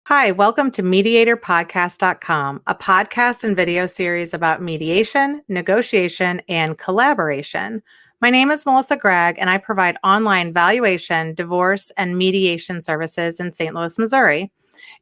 Hi, welcome to MediatorPodcast.com, a podcast and video series about mediation, negotiation, and collaboration. My name is Melissa Gragg, and I provide online valuation, divorce, and mediation services in St. Louis, Missouri.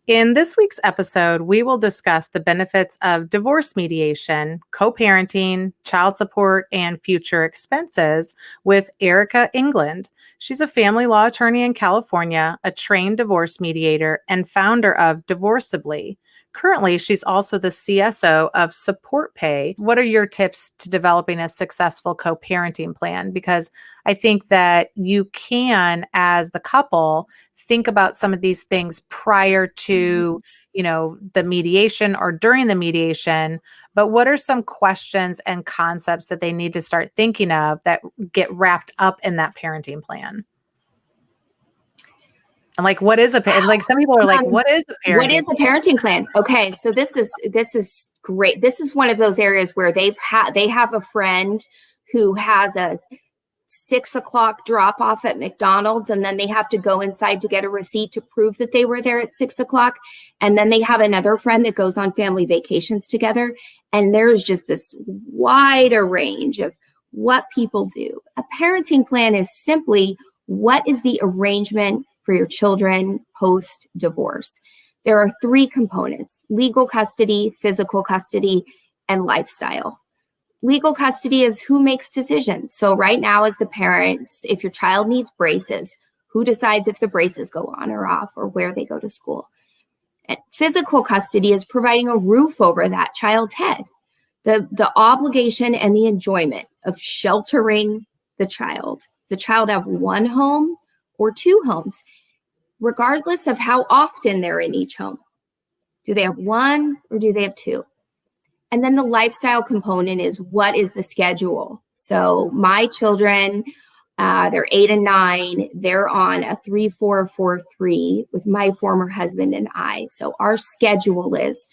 In this week's episode, we will discuss the benefits of divorce mediation, co-parenting, child support, and future expenses with Erika Englund. She's a family law attorney in California, a trained divorce mediator, and founder of Divorceably. Currently, she's also the CSO of Support Pay. What are your tips to developing a successful co-parenting plan? Because I think that you can, as the couple, think about some of these things prior to, the mediation or during the mediation. But what are some questions and concepts that they need to start thinking of that get wrapped up in that parenting plan? And what is some people are like, what is a parenting What is a parenting plan? Okay, so this is great. This is one of those areas where they have a friend who has a 6 o'clock drop off at McDonald's, and then they have to go inside to get a receipt to prove that they were there at 6 o'clock. And then they have another friend that goes on family vacations together. And there's just this wider range of what people do. A parenting plan is simply, what is the arrangement for your children post-divorce? There are 3 components: legal custody, physical custody, and lifestyle. Legal custody is who makes decisions. So right now, as the parents, if your child needs braces, who decides if the braces go on or off or where they go to school? And physical custody is providing a roof over that child's head. The obligation and the enjoyment of sheltering the child. Does the child have one home or 2 homes, regardless of how often they're in each home? Do they have 1 or do they have 2? And then the lifestyle component is, what is the schedule? So my children, they're 8 and 9. They're on a 3-4-4-3 with my former husband and I. So our schedule is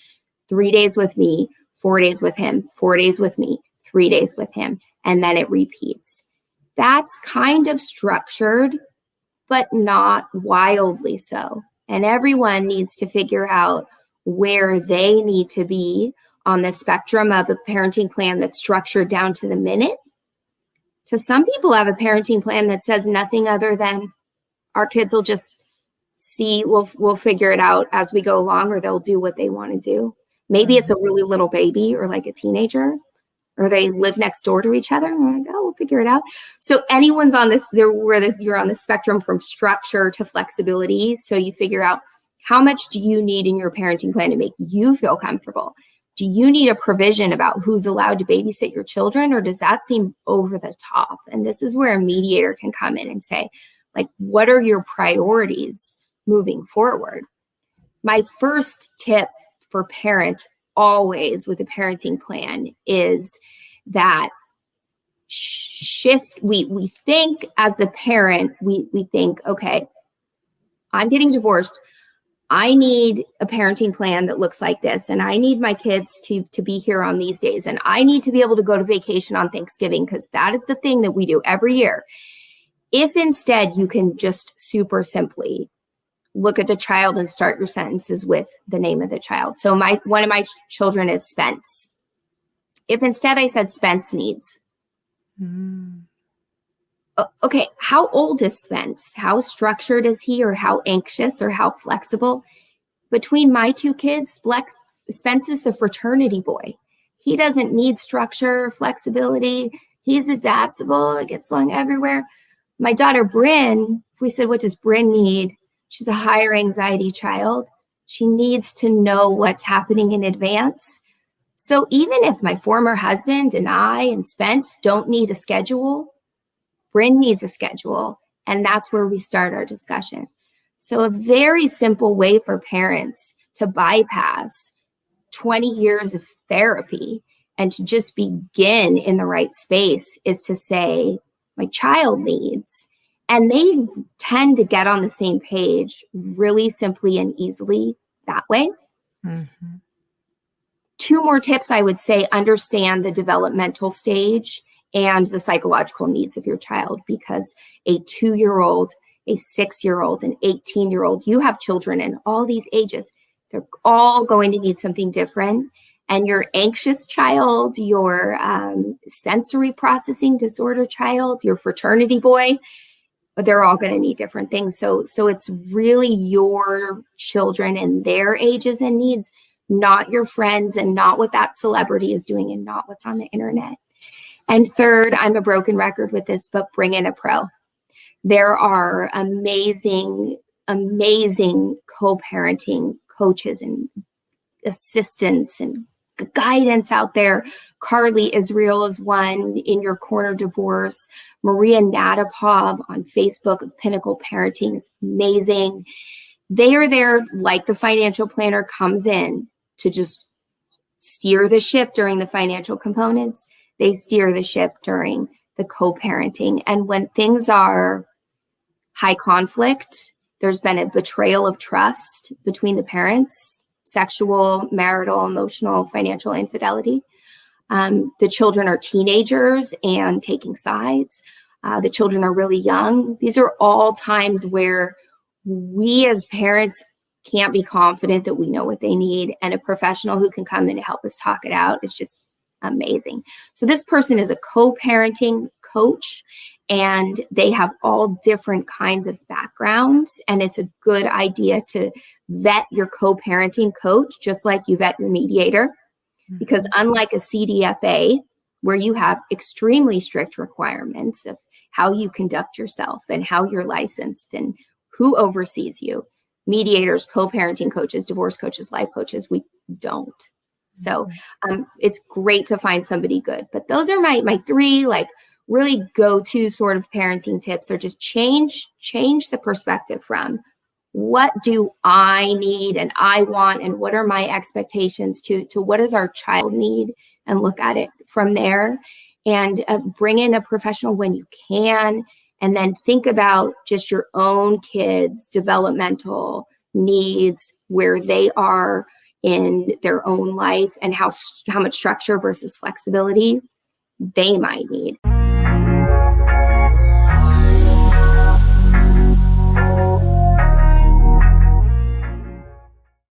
3 days with me, 4 days with him, 4 days with me, 3 days with him, and then it repeats. That's kind of structured, but not wildly so. And everyone needs to figure out where they need to be on the spectrum of a parenting plan that's structured down to the minute. To some people have a parenting plan that says nothing other than, our kids will just see, we'll figure it out as we go along, or they'll do what they want to do. Maybe it's a really little baby or like a teenager, or they live next door to each other. And we're like, oh, we'll figure it out. So anyone's on this, you're on the spectrum from structure to flexibility. So you figure out, how much do you need in your parenting plan to make you feel comfortable? Do you need a provision about who's allowed to babysit your children, or does that seem over the top? And this is where a mediator can come in and say, what are your priorities moving forward? My first tip for parents always with a parenting plan is that shift. We think as the parent, we think, okay, I'm getting divorced. I need a parenting plan that looks like this, and I need my kids to be here on these days, and I need to be able to go to vacation on Thanksgiving, because that is the thing that we do every year. If instead you can just super simply look at the child and start your sentences with the name of the child. So one of my children is Spence. If instead I said Spence needs, okay, how old is Spence? How structured is he, or how anxious, or how flexible? Between my 2 kids, Spence is the fraternity boy. He doesn't need structure, flexibility. He's adaptable, gets along everywhere. My daughter, Bryn, if we said, what does Bryn need? She's a higher anxiety child. She needs to know what's happening in advance. So even if my former husband and I and Spence don't need a schedule, Bryn needs a schedule, and that's where we start our discussion. So a very simple way for parents to bypass 20 years of therapy and to just begin in the right space is to say, my child needs, and they tend to get on the same page really simply and easily that way. Mm-hmm. 2 more tips I would say: understand the developmental stage and the psychological needs of your child, because a 2-year-old, a 6-year-old, an 18-year-old, you have children in all these ages. They're all going to need something different. And your anxious child, your sensory processing disorder child, your fraternity boy, they're all going to need different things. So it's really your children and their ages and needs, not your friends and not what that celebrity is doing and not what's on the internet. And third, I'm a broken record with this, but bring in a pro. There are amazing, amazing co-parenting coaches and assistants and guidance out there. Carly Israel is one, In Your Corner Divorce. Maria Nadapov on Facebook, Pinnacle Parenting, is amazing. They are there like the financial planner comes in to just steer the ship during the financial components. They steer the ship during the co-parenting. And when things are high conflict, there's been a betrayal of trust between the parents, sexual, marital, emotional, financial infidelity. The children are teenagers and taking sides. The children are really young. These are all times where we as parents can't be confident that we know what they need. And a professional who can come in and help us talk it out is just amazing. So this person is a co-parenting coach, and they have all different kinds of backgrounds. And it's a good idea to vet your co-parenting coach, just like you vet your mediator, because unlike a CDFA, where you have extremely strict requirements of how you conduct yourself and how you're licensed and who oversees you, mediators, co-parenting coaches, divorce coaches, life coaches, we don't. So it's great to find somebody good. But those are my three really go-to sort of parenting tips, are just change the perspective from what do I need and I want and what are my expectations to what does our child need, and look at it from there, and bring in a professional when you can, and then think about just your own kids' developmental needs, where they are in their own life and how much structure versus flexibility they might need.